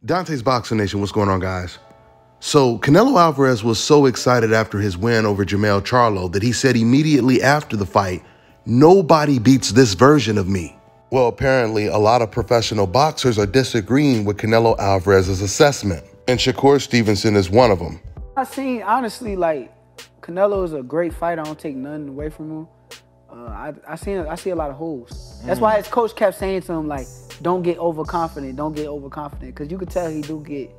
Dante's Boxing Nation, what's going on, guys? So Canelo Alvarez was so excited after his win over Jermell Charlo that he said immediately after the fight, "Nobody beats this version of me." Well, apparently a lot of professional boxers are disagreeing with Canelo Alvarez's assessment, and SHAKUR Stevenson is one of them. I seen, honestly, like, Canelo is a great fighter. I don't take nothing away from him. I see a lot of holes. That's why his coach kept saying to him, like, don't get overconfident, don't get overconfident. Because you could tell he do get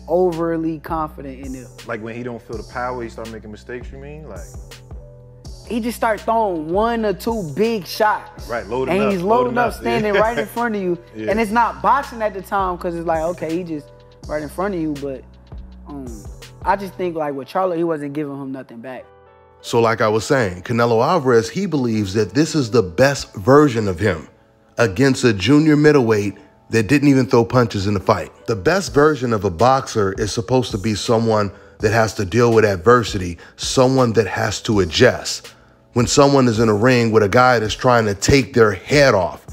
overly confident in it. Like when he don't feel the power, he start making mistakes, you mean? Like, he just start throwing 1 or 2 big shots. Right, loading up. And he's loading up, standing right in front of you. Yeah. And it's not boxing at the time because it's like, okay, he just right in front of you. But I just think, like, with Charlo, he wasn't giving him nothing back. So like I was saying, Canelo Alvarez, he believes that this is the best version of him against a junior middleweight that didn't even throw punches in the fight. The best version of a boxer is supposed to be someone that has to deal with adversity, someone that has to adjust. When someone is in a ring with a guy that's trying to take their head off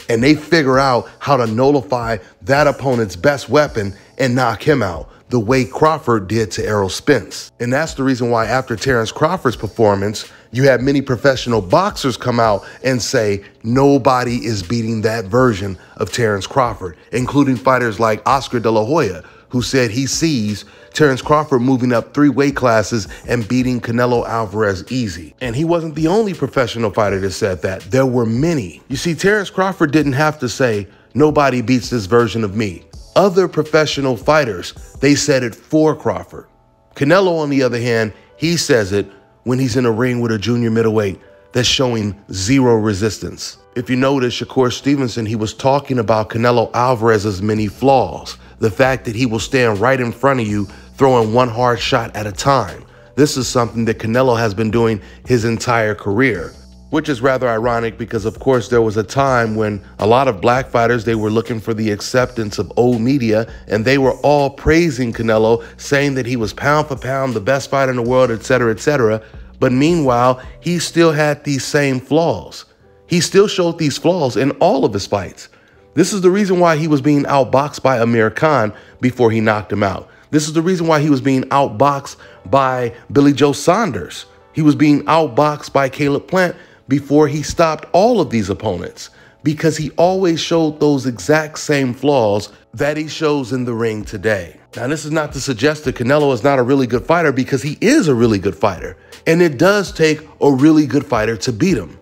and they figure out how to nullify that opponent's best weapon and knock him out, the way Crawford did to Errol Spence. And that's the reason why after Terrence Crawford's performance, you had many professional boxers come out and say nobody is beating that version of Terrence Crawford, including fighters like Oscar De La Hoya, who said he sees Terrence Crawford moving up 3 weight classes and beating Canelo Alvarez easy. And he wasn't the only professional fighter that said that. There were many. You see, Terrence Crawford didn't have to say, nobody beats this version of me. Other professional fighters, they said it for Crawford. Canelo, on the other hand, he says it when he's in a ring with a junior middleweight that's showing 0 resistance. If you notice, SHAKUR Stevenson, he was talking about Canelo Alvarez's many flaws. The fact that he will stand right in front of you, throwing 1 hard shot at a time. This is something that Canelo has been doing his entire career, which is rather ironic because, of course, there was a time when a lot of black fighters, they were looking for the acceptance of old media, and they were all praising Canelo, saying that he was pound for pound the best fighter in the world, etc., etc. But meanwhile, he still had these same flaws. He still showed these flaws in all of his fights. This is the reason why he was being outboxed by Amir Khan before he knocked him out. This is the reason why he was being outboxed by Billy Joe Saunders. He was being outboxed by Caleb Plant before he stopped all of these opponents, because he always showed those exact same flaws that he shows in the ring today. Now, this is not to suggest that Canelo is not a really good fighter, because he is a really good fighter, and it does take a really good fighter to beat him.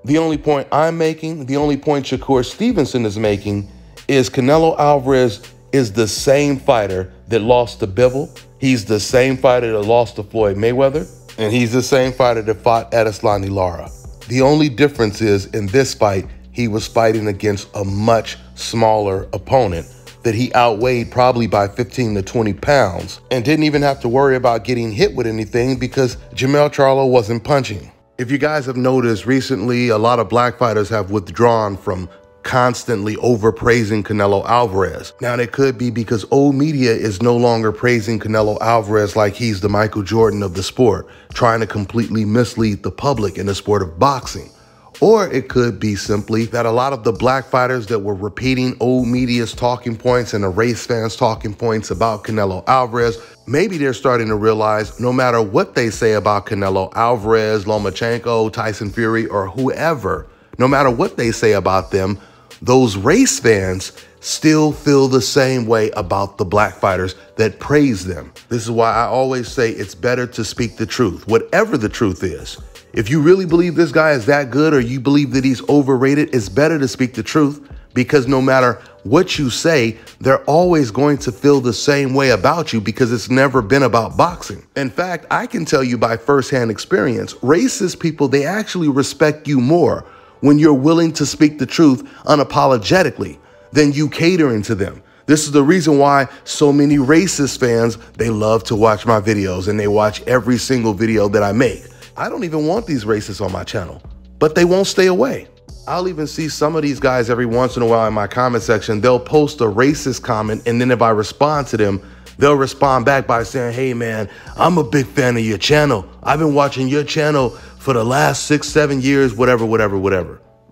The only point I'm making, the only point SHAKUR Stevenson is making, is Canelo Alvarez is the same fighter that lost to Bivol. He's the same fighter that lost to Floyd Mayweather, and he's the same fighter that fought Edeslani Lara. The only difference is, in this fight, he was fighting against a much smaller opponent that he outweighed probably by 15 to 20 pounds and didn't even have to worry about getting hit with anything because Jermell Charlo wasn't punching. If you guys have noticed recently, a lot of black fighters have withdrawn from constantly overpraising Canelo Alvarez. Now, that could be because old media is no longer praising Canelo Alvarez like he's the Michael Jordan of the sport, trying to completely mislead the public in the sport of boxing. Or it could be simply that a lot of the black fighters that were repeating old media's talking points and the race fans' talking points about Canelo Alvarez, maybe they're starting to realize no matter what they say about Canelo Alvarez, Lomachenko, Tyson Fury, or whoever, no matter what they say about them, those race fans still feel the same way about the black fighters that praise them. This is why I always say it's better to speak the truth, whatever the truth is. If you really believe this guy is that good or you believe that he's overrated, it's better to speak the truth, because no matter what you say, they're always going to feel the same way about you because it's never been about boxing. In fact, I can tell you by firsthand experience, racist people, they actually respect you more when you're willing to speak the truth unapologetically than you catering to them. This is the reason why so many racist fans, they love to watch my videos and they watch every single video that I make. I don't even want these racists on my channel, but they won't stay away. I'll even see some of these guys every once in a while in my comment section. They'll post a racist comment, and then if I respond to them, they'll respond back by saying, "Hey man, I'm a big fan of your channel. I've been watching your channel for the last 6, 7 years, whatever,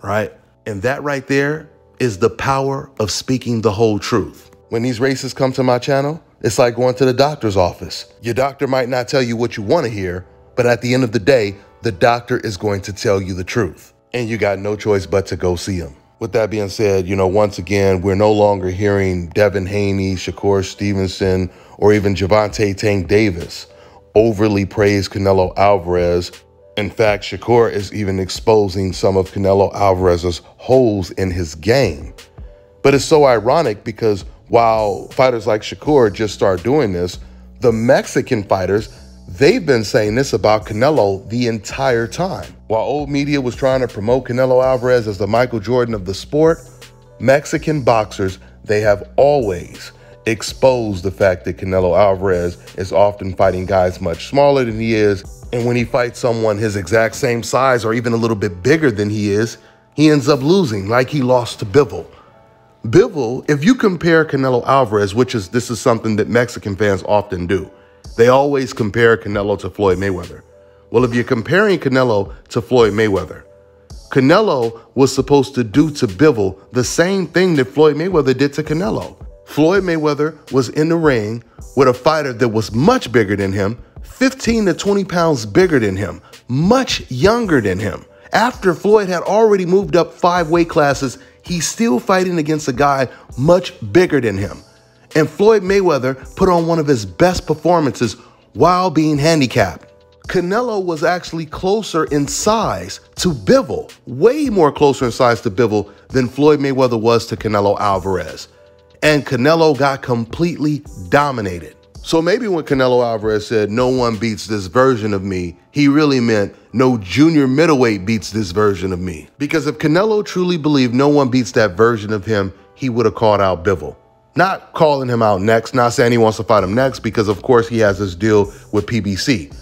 right?" And that right there is the power of speaking the whole truth. When these races come to my channel, it's like going to the doctor's office. Your doctor might not tell you what you want to hear, but at the end of the day, the doctor is going to tell you the truth. And you got no choice but to go see him. With that being said, once again, we're no longer hearing Devin Haney, Shakur Stevenson, or even Gervonta Tank Davis overly praise Canelo Alvarez. In fact, Shakur is even exposing some of Canelo Alvarez's holes in his game. But it's so ironic because while fighters like Shakur just start doing this, the Mexican fighters, they've been saying this about Canelo the entire time. While old media was trying to promote Canelo Alvarez as the Michael Jordan of the sport, Mexican boxers, they have always exposed the fact that Canelo Alvarez is often fighting guys much smaller than he is. And when he fights someone his exact same size or even a little bit bigger than he is, he ends up losing, like he lost to Bivol. Bivol, if you compare Canelo Alvarez, this is something that Mexican fans often do, they always compare Canelo to Floyd Mayweather. Well, if you're comparing Canelo to Floyd Mayweather, Canelo was supposed to do to Bivol the same thing that Floyd Mayweather did to Canelo. Floyd Mayweather was in the ring with a fighter that was much bigger than him, 15 to 20 pounds bigger than him, much younger than him. After Floyd had already moved up 5 weight classes, he's still fighting against a guy much bigger than him. And Floyd Mayweather put on one of his best performances while being handicapped. Canelo was actually closer in size to Bivol, way more closer in size to Bivol than Floyd Mayweather was to Canelo Alvarez. And Canelo got completely dominated. So maybe when Canelo Alvarez said, "No one beats this version of me," he really meant no junior middleweight beats this version of me. Because if Canelo truly believed no one beats that version of him, he would have called out Bivol. Not calling him out next, not saying he wants to fight him next, because of course he has this deal with PBC.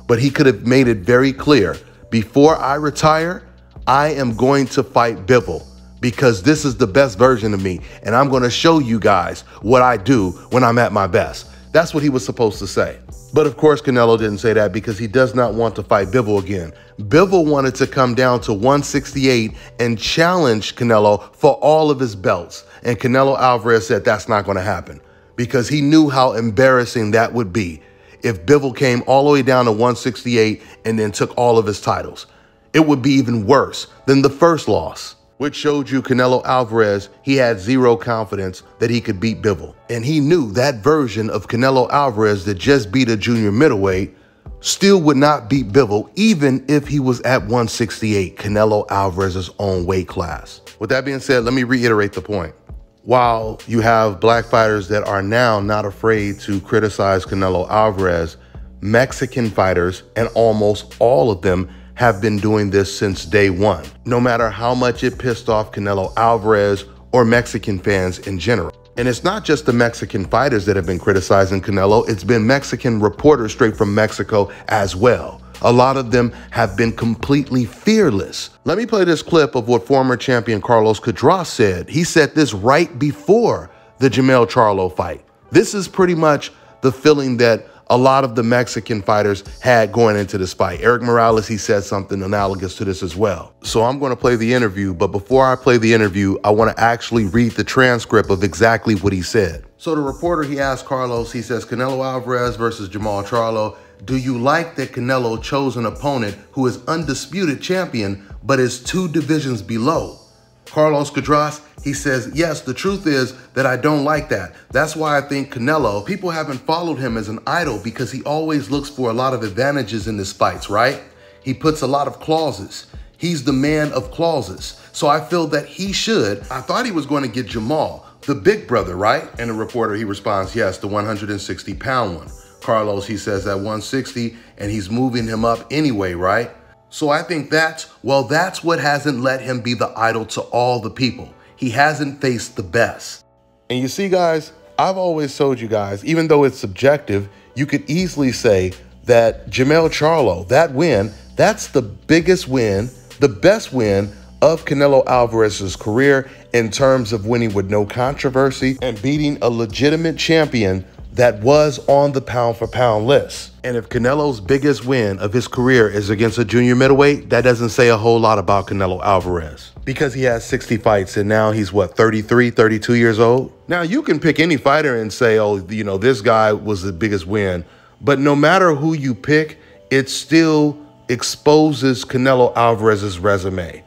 But he could have made it very clear, before I retire, I am going to fight Bivol, because this is the best version of me, and I'm going to show you guys what I do when I'm at my best. That's what he was supposed to say. But of course, Canelo didn't say that because he does not want to fight Bivol again. Bivol wanted to come down to 168 and challenge Canelo for all of his belts. And Canelo Alvarez said that's not going to happen because he knew how embarrassing that would be if Bivol came all the way down to 168 and then took all of his titles. It would be even worse than the first loss, which showed you Canelo Alvarez, he had zero confidence that he could beat Bivol. And he knew that version of Canelo Alvarez that just beat a junior middleweight still would not beat Bivol, even if he was at 168, Canelo Alvarez's own weight class. With that being said, let me reiterate the point. While you have black fighters that are now not afraid to criticize Canelo Alvarez, Mexican fighters, and almost all of them, have been doing this since day one, no matter how much it pissed off Canelo Alvarez or Mexican fans in general. And it's not just the Mexican fighters that have been criticizing Canelo, it's been Mexican reporters straight from Mexico as well. A lot of them have been completely fearless. Let me play this clip of what former champion Carlos CUDRAS said. He said this right before the Jermell Charlo fight. This is pretty much the feeling that a lot of the Mexican fighters had going into this fight. Eric Morales, he said something analogous to this as well. So I'm going to play the interview, but before I play the interview, I want to actually read the transcript of exactly what he said. So the reporter, he asked Carlos, he says, Canelo Alvarez versus Jermell Charlo, do you like that Canelo chose an opponent who is undisputed champion, but is 2 divisions below? Carlos CUDRAS, he says, yes, the truth is that I don't like that. That's why I think Canelo, people haven't followed him as an idol because he always looks for a lot of advantages in his fights, right? He puts a lot of clauses. He's the man of clauses. So I feel that he should. I thought he was going to get Jermall, the big brother, right? And the reporter, he responds, yes, the 160-pound one. Carlos, he says at 160, and he's moving him up anyway, right? So I think that's what hasn't let him be the idol to all the people. He hasn't faced the best. And you see, guys, I've always told you guys, even though it's subjective, you could easily say that Jermell Charlo, that win, that's the biggest win, the best win of Canelo Alvarez's career in terms of winning with no controversy and beating a legitimate champion that was on the pound for pound list. And if Canelo's biggest win of his career is against a junior middleweight, that doesn't say a whole lot about Canelo Alvarez, because he has 60 fights and now he's what, 33, 32 years old? Now you can pick any fighter and say, oh, you know, this guy was the biggest win. But no matter who you pick, it still exposes Canelo Alvarez's resume.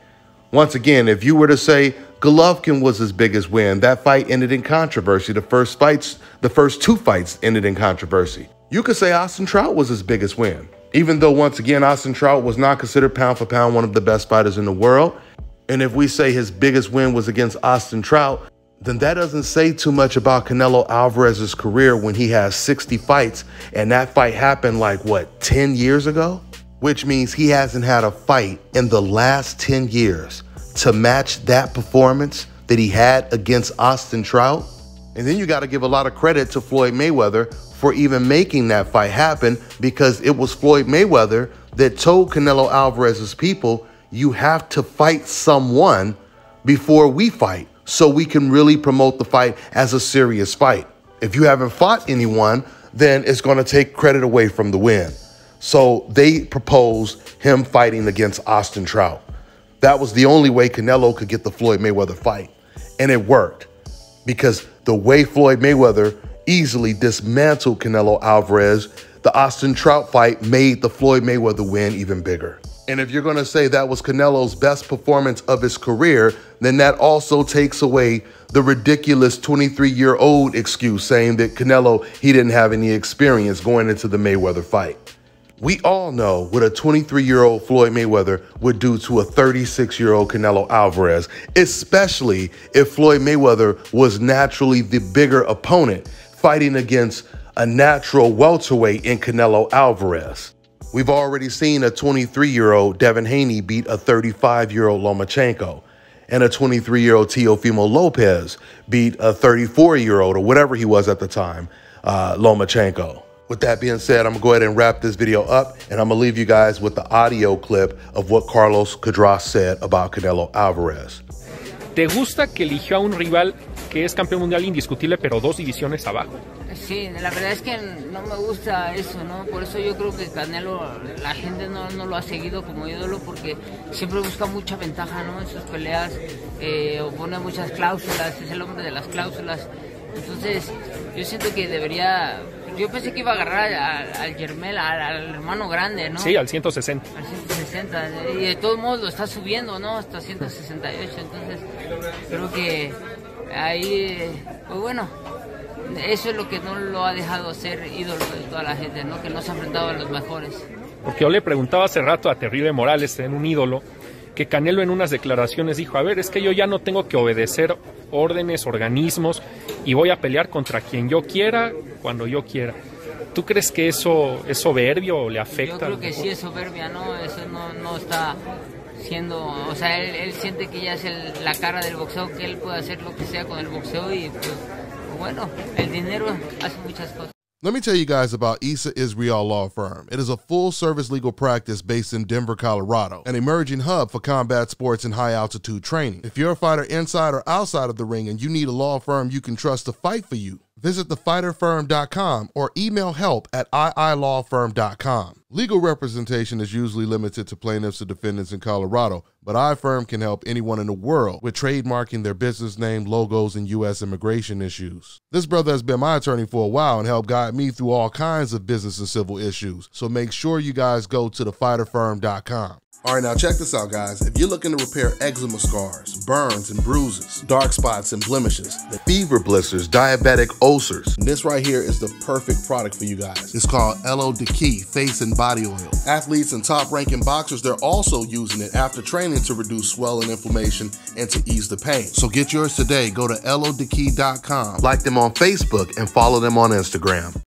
Once again, if you were to say Golovkin was his biggest win, that fight ended in controversy. The first two fights ended in controversy. You could say Austin Trout was his biggest win, even though once again, Austin Trout was not considered pound for pound one of the best fighters in the world. And if we say his biggest win was against Austin Trout, then that doesn't say too much about Canelo Alvarez's career when he has 60 fights and that fight happened like, what, 10 years ago? Which means he hasn't had a fight in the last 10 years to match that performance that he had against Austin Trout. And then you got to give a lot of credit to Floyd Mayweather for even making that fight happen, because it was Floyd Mayweather that told Canelo Alvarez's people, you have to fight someone before we fight so we can really promote the fight as a serious fight. If you haven't fought anyone, then it's going to take credit away from the win. So they proposed him fighting against Austin Trout. That was the only way Canelo could get the Floyd Mayweather fight. And it worked, because the way Floyd Mayweather easily dismantled Canelo Alvarez, the Austin Trout fight made the Floyd Mayweather win even bigger. And if you're going to say that was Canelo's best performance of his career, then that also takes away the ridiculous 23-year-old excuse saying that Canelo, he didn't have any experience going into the Mayweather fight. We all know what a 23-year-old Floyd Mayweather would do to a 36-year-old Canelo Alvarez, especially if Floyd Mayweather was naturally the bigger opponent, fighting against a natural welterweight in Canelo Alvarez. We've already seen a 23-year-old Devin Haney beat a 35-year-old Lomachenko, and a 23-year-old Teofimo Lopez beat a 34-year-old, or whatever he was at the time, Lomachenko. With that being said, I'm gonna go ahead and wrap this video up, and I'm gonna leave you guys with the audio clip of what Carlos CUDRAS said about Canelo Alvarez. ¿Te gusta que eligió a un rival que es campeón mundial indiscutible, pero 2 divisiones abajo? Sí, la verdad es que no me gusta eso, ¿no? Por eso yo creo que Canelo, la gente no lo ha seguido como ídolo, porque siempre busca mucha ventaja, ¿no? En sus peleas, o pone muchas cláusulas, es el hombre de las cláusulas. Entonces, yo siento que debería... Yo pensé que iba a agarrar al Yermel, al hermano grande, ¿no? Sí, al 160. Al 160, y de todos modos lo está subiendo, ¿no? Hasta 168, entonces creo que ahí, pues bueno, eso es lo que no lo ha dejado ser ídolo de toda la gente, ¿no? Que no se ha enfrentado a los mejores. Porque yo le preguntaba hace rato a Terrible Morales, en un ídolo, que Canelo en unas declaraciones dijo, a ver, es que yo ya no tengo que obedecer órdenes, organismos, y voy a pelear contra quien yo quiera, cuando yo quiera. ¿Tú crees que eso es soberbio o le afecta? Yo creo que sí es soberbia, ¿no? Eso no está siendo... O sea, él siente que ya es la cara del boxeo, que él puede hacer lo que sea con el boxeo, y pues bueno, el dinero hace muchas cosas. Let me tell you guys about Issa Israel Law Firm. It is a full-service legal practice based in Denver, Colorado, an emerging hub for combat sports and high-altitude training. If you're a fighter inside or outside of the ring and you need a law firm you can trust to fight for you, visit thefighterfirm.com or email help@iilawfirm.com. Legal representation is usually limited to plaintiffs or defendants in Colorado, but iFirm can help anyone in the world with trademarking their business name, logos, and U.S. immigration issues. This brother has been my attorney for a while and helped guide me through all kinds of business and civil issues, so make sure you guys go to thefighterfirm.com. All right, now check this out, guys. If you're looking to repair eczema scars, burns and bruises, dark spots and blemishes, fever blisters, diabetic ulcers, this right here is the perfect product for you guys. It's called LO Key Face and Body Oil. Athletes and top-ranking boxers, they're also using it after training to reduce swelling, inflammation, and to ease the pain. So get yours today. Go to LODkey.com, like them on Facebook, and follow them on Instagram.